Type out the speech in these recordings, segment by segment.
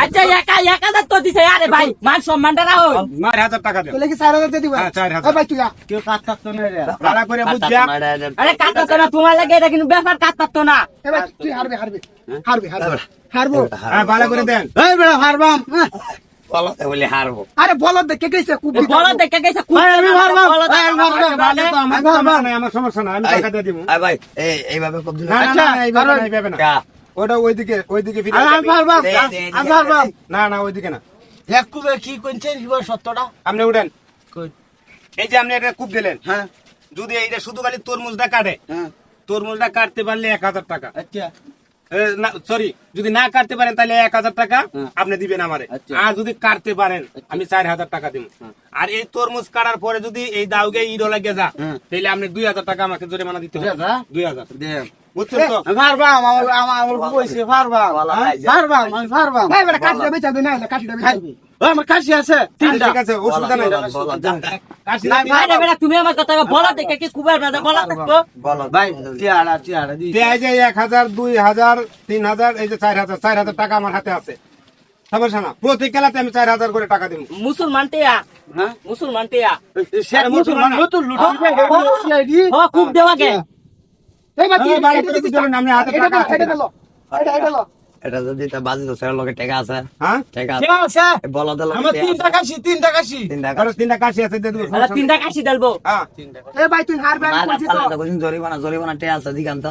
আচ্ছা একা 1000 তো দিছে আরে ভাই মান সম্মানটা রাখো 4000 টাকা দেন তাহলে কি 4000 দিয়ে দিবা? হ্যাঁ 4000 এই ভাই তুই কেউ কাজ থাকতো না রে ভাড়া করে বুঝছা আরে কাটতো তো না তোমার লাগে এটা কিন্তু ব্যাপার কাটতো না এই ভাই তুই হারবো হ্যাঁ ভাড়া করে দেন এই বেড়া হারবাম বলতে বলি হারবো আরে বলো দেখে গেছে খুব বলো দেখে গেছে আমি হারবাম আমার সমস্যা না আমি টাকা দিয়ে দিব ভাই এইভাবে খুব না না না এইভাবে না এইভাবে না ওটা ওইদিকে ফিরে আমি হারবাম আমি হারবাম না না ওইদিকে না এক কুবে কি কইছেন কি সত্যটা আপনি উঠেন এই যে আপনি এটা কূপ দিলেন হ্যাঁ যদি এইটা শুধু খালি তরমুজটা কাটে হ্যাঁ তরমুজটা কাটতে পারলে 1000 টাকা আচ্ছা সরি যদি না কাটতে পারেন তাহলে 1000 টাকা হ্যাঁ। আপনি দিবেন আমারে আচ্ছা। আর যদি কাটতে পারেন আমি 4000 টাকা দিব আর এই তরমুজ কাটার পরে যদি এই দাউগে ইডো লাগে যা হ্যাঁ। তাহলে আপনি 2000 টাকা আমাকে জরিমানা দিতে হবে 2000 দেন বুঝছেন তো হারবাম আমার কইছে হারবাম হারবাম আমি হারবাম ভাই বেটা কাশিটা বেচাবে না কাশিটা বেচাবে আমার কাশি আছে তিনটা ঠিক আছে অসুবিধা নাই কাশি না ভাই রে বেটা তুমি আমার কথা বলো দেখে কি কুবের না বলো তো বলো ভাই টিয়াড়া দি এই যে 1000 2000 3000 এই যে 4000 টাকা আমার হাতে আছে সমস্যা না প্রতি খেলাতে আমি 4000 করে টাকা দিব মুসলমান টিয়া হ্যাঁ মুসলমান টিয়া শের মুসলমান নতুন লুটি ও খুব দেওয়া গে এই ভাই তুই ভাড়া করে দিলেন আপনি হাতে টাকা আছে এটা লো এটা লো এটা যদি তা বাজি তো সের লগে টাকা আছে হ্যাঁ টাকা ঠিক আছে বলো তো আমার তিনটা কাশি আর তিনটা কাশি আছে দিয়ে দেবো আরে তিনটা কাশি দেলবো হ্যাঁ এই ভাই তুই হারবে আমি কইছি তো জরিমানা টাকা আছে দিকান্ত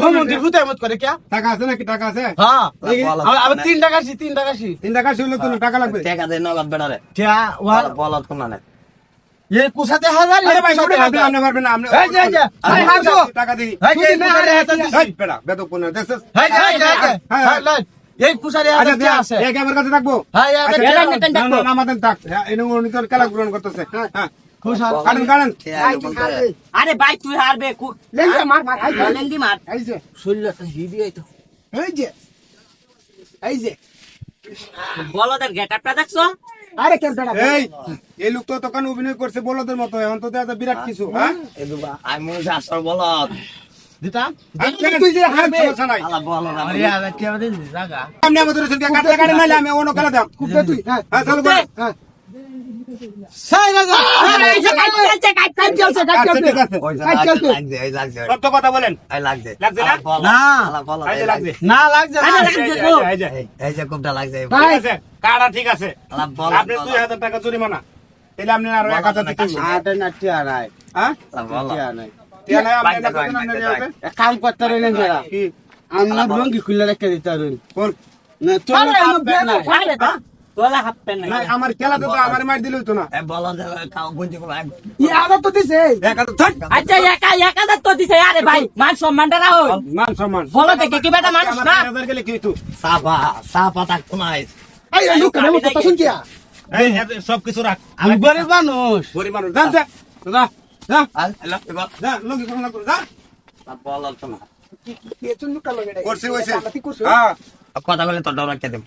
ঘুমন্তি হুতাই মত করে क्या টাকা আছে নাকি টাকা আছে হ্যাঁ আমার তিনটা কাশি তিনটা কাশি হলে তো টাকা লাগবে টাকা দেয় নগদ বেড়ারে क्या ওয়াল বলত কোন না ये कुसाते हजार আরে ভাই আপনি পারবেন না আপনি এই যে আমি হারছো টাকা দিই এই যে কুসারে হাতে দিছি এই বেটা বেদক কোন দেখছিস এই যে এই কুসারে আচ্ছা হাতে আছে এই আমার কাছে রাখবো হ্যাঁ আচ্ছা, এটা এটা না, না, না, আমাদের থাক এই নিতর খেলা গ্রহণ করতেছে হ্যাঁ কুসার কারণ কারণ ভাই তুই হারবে আরে ভাই তুই হারবে লেঙ্গা মার আই লেঙ্গি মার এই যে শরীরটা হিডি আইতো এই যে বলদের গেটআপটা দেখছো আরে কেন বেটা এই লোক তো তখন অভিনয় করছে বলদের মতো এখন তো দেখা বিরাট কিছু হ্যাঁ আমি মনে হচ্ছে আসল বলত দিতা তুই যে হারবে সমস্যা নাই আলা বলত আরে আর কি আমাদের জায়গা আমি আমাদের সুবিধা কাটতে কাটে নাইলে আমি অন্য খেলা দাম খুব দে তুই হ্যাঁ হ্যাঁ চালু কর হ্যাঁ সাই রাজা এই যে কাটছে কাট চলছে আচ্ছা ঠিক আছে লাগছে এই লাগছে সত্য কথা বলেন এই লাগছে লাগছে না? না আলা বলত এই যে লাগছে না লাগছে না এই যে এই যে কোনটা লাগছে ঠিক আছে কাটা ঠিক আছে আলা বলত আপনি 2000 টাকা জরিমানা তাহলে আপনি আর 1000 দিতে হবে আটা না টিয়াড়া হ্যাঁ আলা বলত টিয়াড়া ঠিক আছে আপনি এটা কত নাম নিয়ে যাবে এক কাম করতে রইলেন যারা কি আমরা লঙ্গি খুলে রেখে দিতে রইল কোন না তোর আরে হাত আমার পে না আরে তো তোলা হাত পেন না আমার খেলাতে তো আমার মার দিলই তো না এই বলত কাউ গুনতে কো ই আবার তো দিছে আচ্ছা একা 1000 তো দিছে আরে ভাই মান সম্মানটা রাখো মান সম্মান বলো দেখে কি বেটা মানুষ আমার না 4000 গেলে কি হইতো সাপা থাকতো না এই লোক কেন কথা শুন কি এই সব কিছু রাখ আমি গরিব মানুষ গরিব মানুষ যা যা যা যা আলা যা লোকে কোন না যা বলত না কি এত লোক লাগে করছে হইছে কি করছ হ্যাঁ কথা বলে তো ডর রাখতে দেব